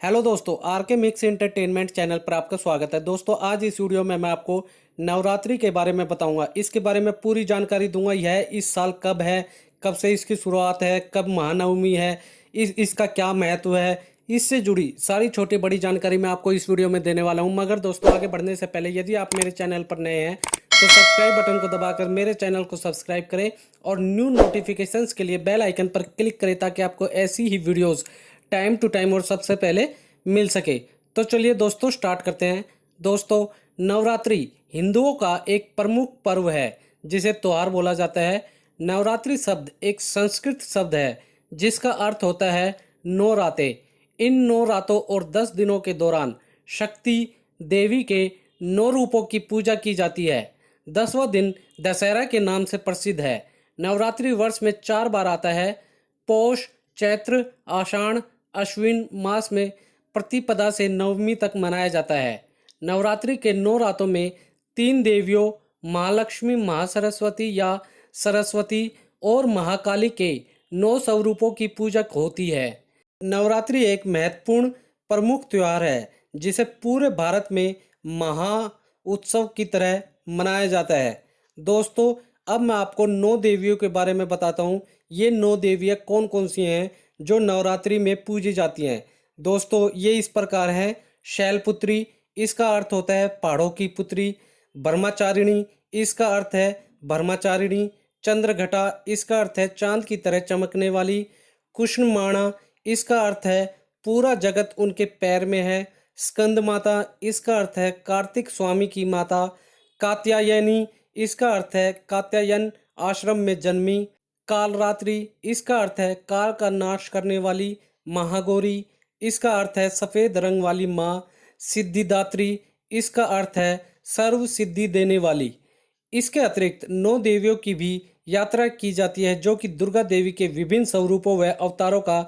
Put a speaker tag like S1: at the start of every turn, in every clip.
S1: Hello दोस्तों, are के mix entertainment channel पर आपका स्वागत है। दोस्तों, आज इस वीडियो में मैं आपको नवरात्रि के बारे में बताऊंगा। इसके बारे में पूरी जानकारी दूंगा। यह इस साल कब है, कब से इसकी शुरुआत है, कब महानवमी है, इसका क्या महत्व है, इससे जुड़ी सारी छोटी बड़ी जानकारी मैं आपको इस वीडियो में देने वाला हूं। मगर दोस्तों, आगे बढ़ने से पहले यदि आप मेरे चैनल पर नए हैं तो सब्सक्राइब बटन को दबाकर मेरे चैनल को सब्सक्राइब करें और न्यू नोटिफिकेशंस के लिए बेल आइकन पर क्लिक करें ताकि आपको ऐसी ही वीडियोस टाइम टू टाइम और सबसे पहले मिल सके। तो चलिए दोस्तों, स्टार्ट करते हैं। दोस्तों, नवरात्रि हिंदुओं का एक प्रमुख पर्व है जिसे त्योहार बोला जाता है। नवरात्रि शब्द एक संस्कृत शब्द है जिसका अर्थ होता है नौ रातें। इन नौ रातों और 10 दिनों के दौरान शक्ति देवी के 9 रूपों की पूजा की जाती है। 10वां दिन दशहरा के नाम से प्रसिद्ध है। नवरात्रि वर्ष में 4 बार आता है। पौष, चैत्र, आषाढ़, अश्विन मास में प्रतिपदा से नवमी तक मनाया जाता है। नवरात्रि के 9 रातों में 3 देवियों महालक्ष्मी, महासरस्वती या सरस्वती और महाकाली के 9 स्वरूपों की पूजा होती है। नवरात्रि एक महत्वपूर्ण प्रमुख त्योहार है जिसे पूरे भारत में महा उत्सव की तरह मनाया जाता है। दोस्तों, अब मैं आपको 9 देवियों के बारे में बताता हूँ। ये 9 देवियाँ कौन कौन सी हैं जो नवरात्रि में पूजी जाती हैं। दोस्तों, ये इस प्रकार हैं। शैलपुत्री, इसका अर्थ होता है पहाड़ों की पुत्री। ब्रह्मचारिणी, इसका अर्थ है ब्रह्मचारिणी। चंद्रघटा, इसका अर्थ है चांद की तरह चमकने वाली। कुष्णमाणा, इसका अर्थ है पूरा जगत उनके पैर में है। स्कंद माता, इसका अर्थ है कार्तिक स्वामी की माता। कात्यायनी, इसका अर्थ है कात्यायन आश्रम में जन्मी। कालरात्रि, इसका अर्थ है काल का नाश करने वाली। महागौरी, इसका अर्थ है सफ़ेद रंग वाली माँ। सिद्धिदात्री, इसका अर्थ है सर्व सिद्धि देने वाली। इसके अतिरिक्त 9 देवियों की भी यात्रा की जाती है जो कि दुर्गा देवी के विभिन्न स्वरूपों व अवतारों का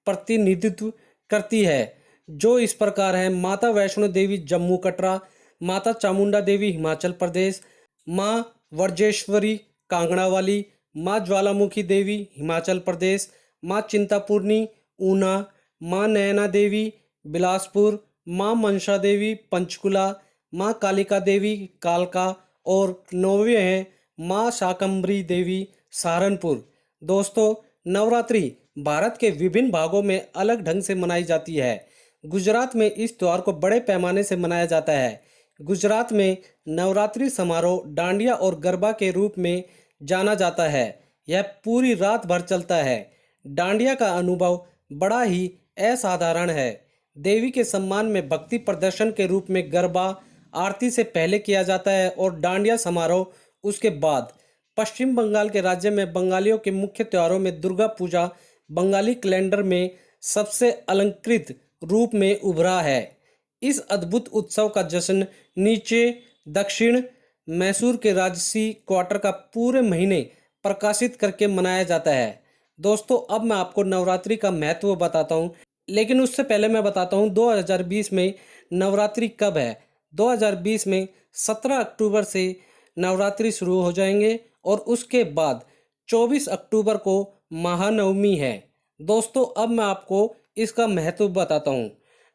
S1: प्रतिनिधित्व करती है, जो इस प्रकार है। माता वैष्णो देवी जम्मू कटरा, माता चामुंडा देवी हिमाचल प्रदेश, माँ वर्जेश्वरी कांगड़ा वाली, माँ ज्वालामुखी देवी हिमाचल प्रदेश, माँ चिंतापूर्णी ऊना, माँ नयना देवी बिलासपुर, माँ मनसा देवी पंचकुला, माँ कालिका देवी कालका और 9वें हैं माँ शाकंभरी देवी सहारनपुर। दोस्तों, नवरात्रि भारत के विभिन्न भागों में अलग ढंग से मनाई जाती है। गुजरात में इस त्यौहार को बड़े पैमाने से मनाया जाता है। गुजरात में नवरात्रि समारोह डांडिया और गरबा के रूप में जाना जाता है। यह पूरी रात भर चलता है। डांडिया का अनुभव बड़ा ही असाधारण है। देवी के सम्मान में भक्ति प्रदर्शन के रूप में गरबा आरती से पहले किया जाता है और डांडिया समारोह उसके बाद। पश्चिम बंगाल के राज्य में बंगालियों के मुख्य त्योहारों में दुर्गा पूजा बंगाली कैलेंडर में सबसे अलंकृत रूप में उभरा है। इस अद्भुत उत्सव का जश्न नीचे दक्षिण मैसूर के राजसी क्वार्टर का पूरे महीने प्रकाशित करके मनाया जाता है। दोस्तों, अब मैं आपको नवरात्रि का महत्व बताता हूँ, लेकिन उससे पहले मैं बताता हूँ 2020 में नवरात्रि कब है। 2020 में 17 अक्टूबर से नवरात्रि शुरू हो जाएंगे और उसके बाद 24 अक्टूबर को महानवमी है। दोस्तों, अब मैं आपको इसका महत्व बताता हूँ।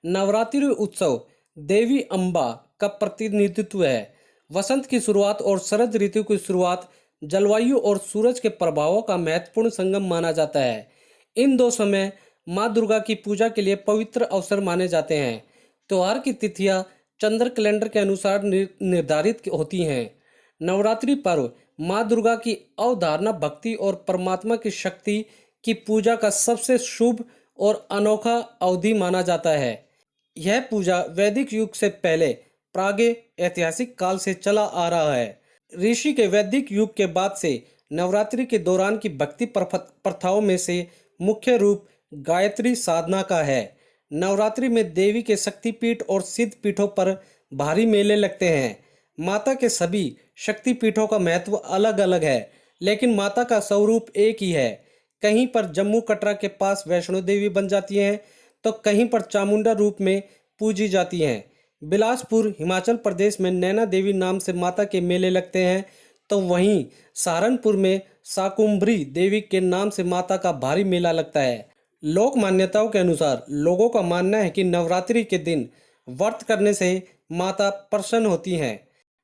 S1: नवरात्रि उत्सव देवी अम्बा का प्रतिनिधित्व है। वसंत की शुरुआत और शरद ऋतु की शुरुआत जलवायु और सूरज के प्रभावों का महत्वपूर्ण संगम माना जाता है। इन दो समय माँ दुर्गा की पूजा के लिए पवित्र अवसर माने जाते हैं। त्योहार की तिथियां चंद्र कैलेंडर के अनुसार निर्धारित होती हैं। नवरात्रि पर्व माँ दुर्गा की अवधारणा, भक्ति और परमात्मा की शक्ति की पूजा का सबसे शुभ और अनोखा अवधि माना जाता है। यह पूजा वैदिक युग से पहले प्रागे ऐतिहासिक काल से चला आ रहा है। ऋषि के वैदिक युग के बाद से नवरात्रि के दौरान की भक्ति प्रथाओं में से मुख्य रूप गायत्री साधना का है। नवरात्रि में देवी के शक्तिपीठ और सिद्ध पीठों पर भारी मेले लगते हैं। माता के सभी शक्तिपीठों का महत्व अलग अलग है, लेकिन माता का स्वरूप एक ही है। कहीं पर जम्मू कटरा के पास वैष्णो देवी बन जाती हैं तो कहीं पर चामुंडा रूप में पूजी जाती हैं। बिलासपुर हिमाचल प्रदेश में नैना देवी नाम से माता के मेले लगते हैं, तो वहीं सहारनपुर में शाकुंभरी देवी के नाम से माता का भारी मेला लगता है। लोक मान्यताओं के अनुसार लोगों का मानना है कि नवरात्रि के दिन व्रत करने से माता प्रसन्न होती हैं।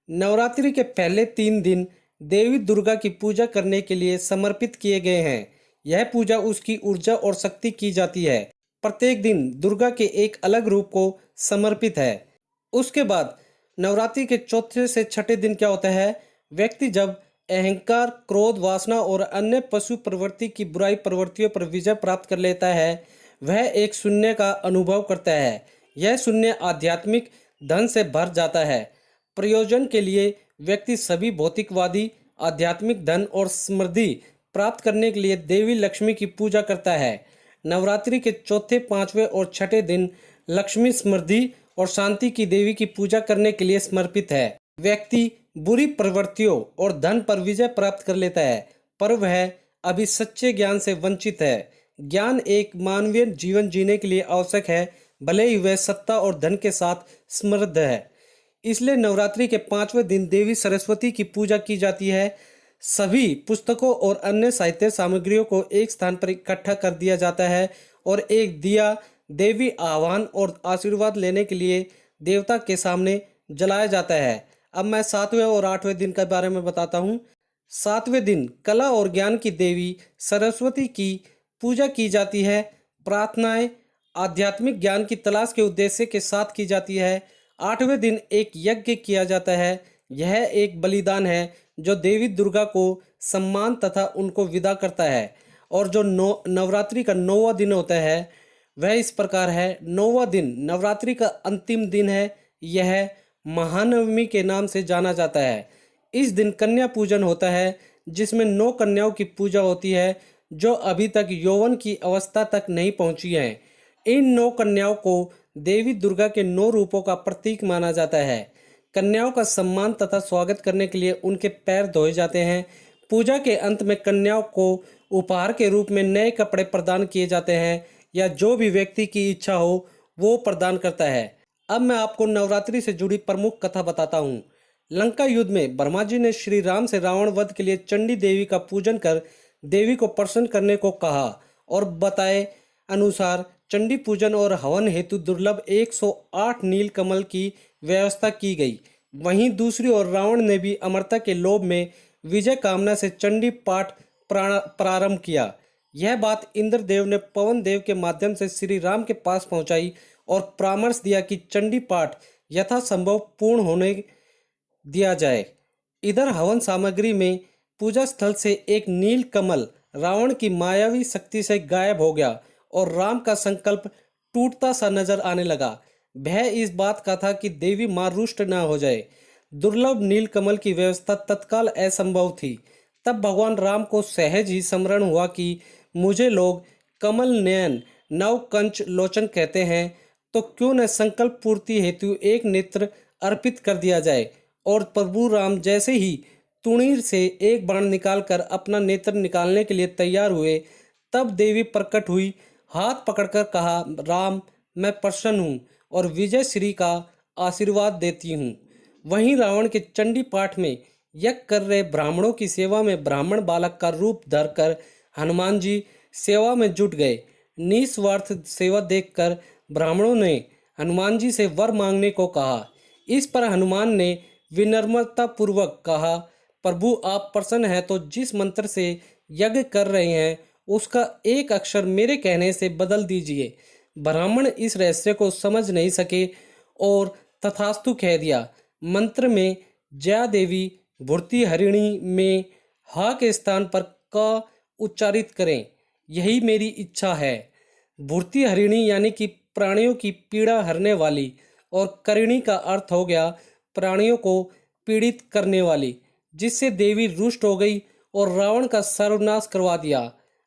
S1: नवरात्रि के पहले 3 दिन देवी दुर्गा की पूजा करने के लिए समर्पित किए गए हैं। यह पूजा उसकी ऊर्जा और शक्ति की जाती है। प्रत्येक दिन दुर्गा के एक अलग रूप को समर्पित है। उसके बाद नवरात्रि के चौथे से छठे दिन क्या होता है, व्यक्ति जब अहंकार, क्रोध, वासना और अन्य पशु प्रवृत्ति की बुराई प्रवृत्तियों पर विजय प्राप्त कर लेता है, वह एक शून्य का अनुभव करता है। यह शून्य आध्यात्मिक धन से भर जाता है। प्रयोजन के लिए व्यक्ति सभी भौतिकवादी आध्यात्मिक धन और समृद्धि प्राप्त करने के लिए देवी लक्ष्मी की पूजा करता है। नवरात्रि के चौथे, पांचवें और छठे दिन लक्ष्मी, समृद्धि और शांति की देवी की पूजा करने के लिए समर्पित है। व्यक्ति बुरी प्रवृत्तियों और धन पर विजय प्राप्त कर लेता है, पर वह अभी सच्चे ज्ञान से वंचित है। ज्ञान एक मानवीय जीवन जीने के लिए आवश्यक है, भले ही वह सत्ता और धन के साथ समृद्ध है। इसलिए नवरात्रि के पांचवें दिन देवी सरस्वती की पूजा की जाती है। सभी पुस्तकों और अन्य साहित्य सामग्रियों को एक स्थान पर इकट्ठा कर दिया जाता है और एक दिया देवी आह्वान और आशीर्वाद लेने के लिए देवता के सामने जलाया जाता है। अब मैं सातवें और आठवें दिन के बारे में बताता हूँ। सातवें दिन कला और ज्ञान की देवी सरस्वती की पूजा की जाती है। प्रार्थनाएं आध्यात्मिक ज्ञान की तलाश के उद्देश्य के साथ की जाती है। आठवें दिन एक यज्ञ किया जाता है। यह एक बलिदान है जो देवी दुर्गा को सम्मान तथा उनको विदा करता है। और जो नवरात्रि का 9वां दिन होता है वह इस प्रकार है। 9वां दिन नवरात्रि का अंतिम दिन है। यह महानवमी के नाम से जाना जाता है। इस दिन कन्या पूजन होता है, जिसमें 9 कन्याओं की पूजा होती है जो अभी तक यौवन की अवस्था तक नहीं पहुंची हैं। इन 9 कन्याओं को देवी दुर्गा के 9 रूपों का प्रतीक माना जाता है। कन्याओं का सम्मान तथा स्वागत करने के लिए उनके पैर धोए जाते हैं। पूजा के अंत में कन्याओं को उपहार के रूप में नए कपड़े प्रदान किए जाते हैं या जो भी व्यक्ति की इच्छा हो वो प्रदान करता है। अब मैं आपको नवरात्रि से जुड़ी प्रमुख कथा बताता हूँ। लंका युद्ध में ब्रह्मा जी ने श्री राम से रावण वध के लिए चंडी देवी का पूजन कर देवी को प्रसन्न करने को कहा और बताए अनुसार चंडी पूजन और हवन हेतु दुर्लभ 108 नील कमल की व्यवस्था की गई। वहीं दूसरी ओर रावण ने भी अमरता के लोभ में विजय कामना से चंडी पाठ प्रारंभ किया। यह बात इंद्रदेव ने पवन देव के माध्यम से श्री राम के पास पहुंचाई और परामर्श दिया कि चंडी पाठ यथासंभव पूर्ण होने दिया जाए। इधर हवन सामग्री में पूजा स्थल से एक नील कमल रावण की मायावी शक्ति से गायब हो गया और राम का संकल्प टूटता सा नजर आने लगा। भय इस बात का था कि देवी मां रुष्ट न हो जाए। दुर्लभ नील कमल की व्यवस्था तत्काल असंभव थी। तब भगवान राम को सहज ही स्मरण हुआ कि मुझे लोग कमल नयन नव कंच लोचन कहते हैं, तो क्यों न संकल्प पूर्ति हेतु एक नेत्र अर्पित कर दिया जाए। और प्रभु राम जैसे ही तुणीर से एक बाण निकालकर अपना नेत्र निकालने के लिए तैयार हुए, तब देवी प्रकट हुई, हाथ पकड़कर कहा, राम मैं प्रसन्न हूँ और विजय श्री का आशीर्वाद देती हूँ। वहीं रावण के चंडी पाठ में यज्ञ कर रहे ब्राह्मणों की सेवा में ब्राह्मण बालक का रूप धरकर हनुमान जी सेवा में जुट गए। निस्वार्थ सेवा देखकर ब्राह्मणों ने हनुमान जी से वर मांगने को कहा। इस पर हनुमान ने विनम्रता पूर्वक कहा, प्रभु आप प्रसन्न हैं तो जिस मंत्र से यज्ञ कर रहे हैं उसका एक अक्षर मेरे कहने से बदल दीजिए। ब्राह्मण इस रहस्य को समझ नहीं सके और तथास्तु कह दिया। मंत्र में जया देवी भूर्ति हरिणी में हा के स्थान पर क उच्चारित करें, यही मेरी इच्छा है। भूर्ति हरिणी यानी कि प्राणियों की पीड़ा हरने वाली और करिणी का अर्थ हो गया प्राणियों को पीड़ित करने वाली, जिससे देवी रुष्ट हो गई और रावण का सर्वनाश करवा दिया।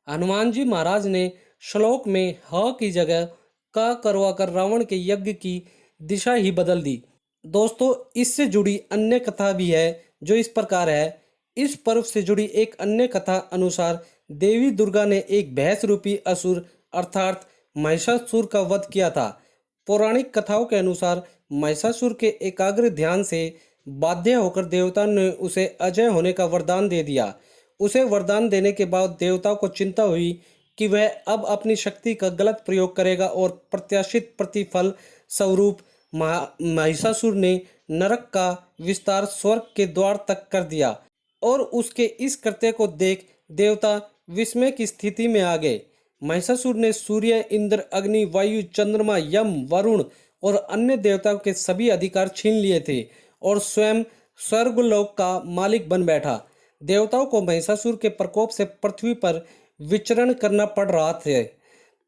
S1: हनुमान जी महाराज ने श्लोक में ह की जगह का करवाकर रावण के यज्ञ की दिशा ही बदल दी। दोस्तों, इससे जुड़ी अन्य कथा भी है जो इस प्रकार है। इस पर्व से जुड़ी एक अन्य कथा अनुसार देवी दुर्गा ने एक भैंस रूपी असुर अर्थात महिषासुर का वध किया था। पौराणिक कथाओं के अनुसार महिषासुर के एकाग्र ध्यान से बाध्य होकर देवता ने उसे अजय होने का वरदान दे दिया। उसे वरदान देने के बाद देवताओं को चिंता हुई कि वह अब अपनी शक्ति का गलत प्रयोग करेगा और प्रत्याशित प्रतिफल स्वरूप महिषासुर ने नरक का विस्तार स्वर्ग के द्वार तक कर दिया और उसके इस कृत्य को देख देवता विस्मय की स्थिति में आ गए। महिषासुर ने सूर्य, इंद्र, अग्नि, वायु, चंद्रमा, यम, वरुण और अन्य देवताओं के सभी अधिकार छीन लिए थे और स्वयं स्वर्गलोक का मालिक बन बैठा। देवताओं को महिषासुर के प्रकोप से पृथ्वी पर विचरण करना पड़ रहा था।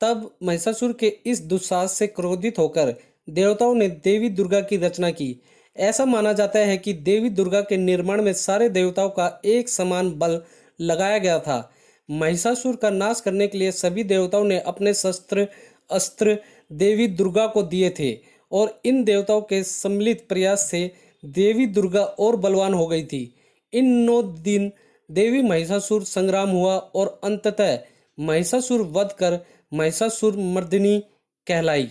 S1: तब महिषासुर के इस दुस्साहस से क्रोधित होकर देवताओं ने देवी दुर्गा की रचना की। ऐसा माना जाता है कि देवी दुर्गा के निर्माण में सारे देवताओं का एक समान बल लगाया गया था। महिषासुर का नाश करने के लिए सभी देवताओं ने अपने शस्त्र अस्त्र देवी दुर्गा को दिए थे और इन देवताओं के सम्मिलित प्रयास से देवी दुर्गा और बलवान हो गई थी। इन 9 दिन देवी महिषासुर संग्राम हुआ और अंततः महिषासुर वध कर महिषासुर मर्दिनी कहलाई।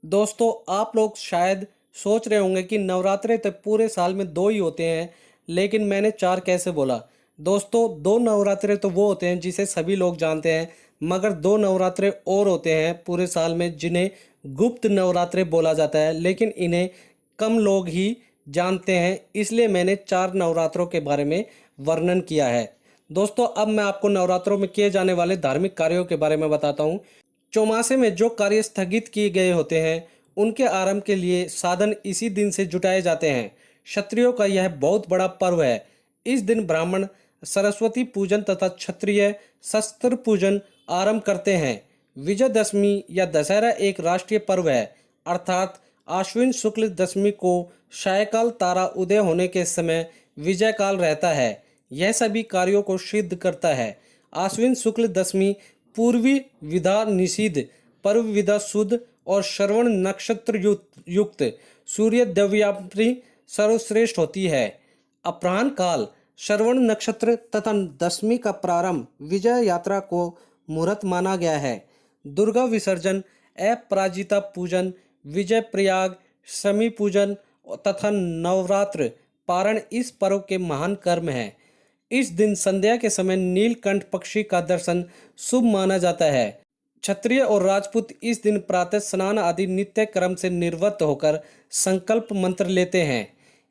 S1: दोस्तों, आप लोग शायद सोच रहे होंगे कि नवरात्रे तो पूरे साल में 2 ही होते हैं, लेकिन मैंने 4 कैसे बोला। दोस्तों, 2 नवरात्रे तो वो होते हैं जिसे सभी लोग जानते हैं, मगर 2 नवरात्रे और होते हैं पूरे साल में जिन्हें गुप्त नवरात्रे बोला जाता है, लेकिन इन्हें कम लोग ही जानते हैं, इसलिए मैंने 4 नवरात्रों के बारे में वर्णन किया है। दोस्तों, अब मैं आपको नवरात्रों में किए जाने वाले धार्मिक कार्यों के बारे में बताता हूँ। चौमासे में जो कार्य स्थगित किए गए होते हैं उनके आरंभ के लिए साधन इसी दिन से जुटाए जाते हैं। क्षत्रियों का यह बहुत बड़ा पर्व है। इस दिन ब्राह्मण सरस्वती पूजन तथा क्षत्रिय शस्त्र पूजन आरंभ करते हैं। विजयदशमी या दशहरा एक राष्ट्रीय पर्व है, अर्थात आश्विन शुक्ल दशमी को सायकाल तारा उदय होने के समय विजय काल रहता है। यह सभी कार्यों को सिद्ध करता है। आश्विन शुक्ल दशमी पूर्वी विधा निषिद्ध, पर्व विधा शुद्ध और श्रवण नक्षत्र युक्त सूर्य द्रव्यापरी सर्वश्रेष्ठ होती है। अपराह्न काल श्रवण नक्षत्र तथा दशमी का प्रारंभ विजय यात्रा को मुहूर्त माना गया है। दुर्गा विसर्जन, अपराजिता पूजन, विजय प्रयाग, शमी पूजन तथा नवरात्र पारण इस पर्व के महान कर्म हैं। इस दिन संध्या के समय नीलकंठ पक्षी का दर्शन शुभ माना जाता है। क्षत्रिय और राजपूत इस दिन प्रातः स्नान आदि नित्य क्रम से निवृत्त होकर संकल्प मंत्र लेते हैं।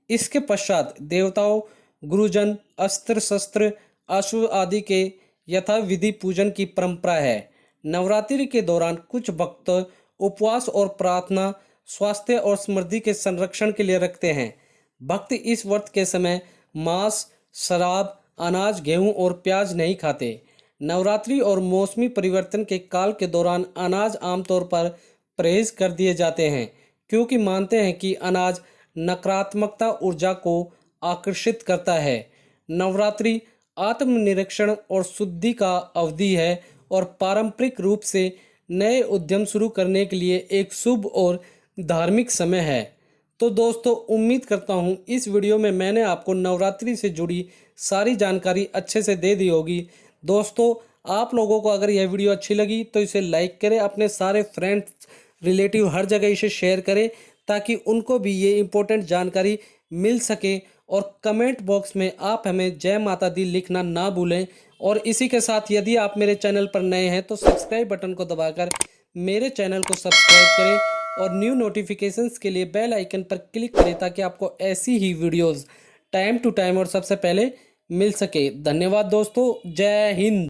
S1: इसके पश्चात देवताओं, गुरुजन, अस्त्र शस्त्र, अश्व आदि के यथाविधि पूजन की परंपरा है। नवरात्रि के दौरान कुछ भक्त उपवास और प्रार्थना स्वास्थ्य और समृद्धि के संरक्षण के लिए रखते हैं। भक्त इस व्रत के समय मांस, शराब, अनाज, गेहूं और प्याज नहीं खाते। नवरात्रि और मौसमी परिवर्तन के काल के दौरान अनाज आमतौर पर परहेज कर दिए जाते हैं, क्योंकि मानते हैं कि अनाज नकारात्मकता ऊर्जा को आकर्षित करता है। नवरात्रि आत्मनिरीक्षण और शुद्धि का अवधि है और पारंपरिक रूप से नए उद्यम शुरू करने के लिए एक शुभ और धार्मिक समय है। तो दोस्तों, उम्मीद करता हूँ इस वीडियो में मैंने आपको नवरात्रि से जुड़ी सारी जानकारी अच्छे से दे दी होगी। दोस्तों, आप लोगों को अगर यह वीडियो अच्छी लगी तो इसे लाइक करें, अपने सारे फ्रेंड्स रिलेटिव हर जगह इसे शेयर करें ताकि उनको भी ये इम्पोर्टेंट जानकारी मिल सके। और कमेंट बॉक्स में आप हमें जय माता दी लिखना ना भूलें। और इसी के साथ यदि आप मेरे चैनल पर नए हैं तो सब्सक्राइब बटन को दबाकर मेरे चैनल को सब्सक्राइब करें और न्यू नोटिफिकेशंस के लिए बेल आइकन पर क्लिक करें ताकि आपको ऐसी ही वीडियोस टाइम टू टाइम और सबसे पहले मिल सके। धन्यवाद दोस्तों, जय हिंद।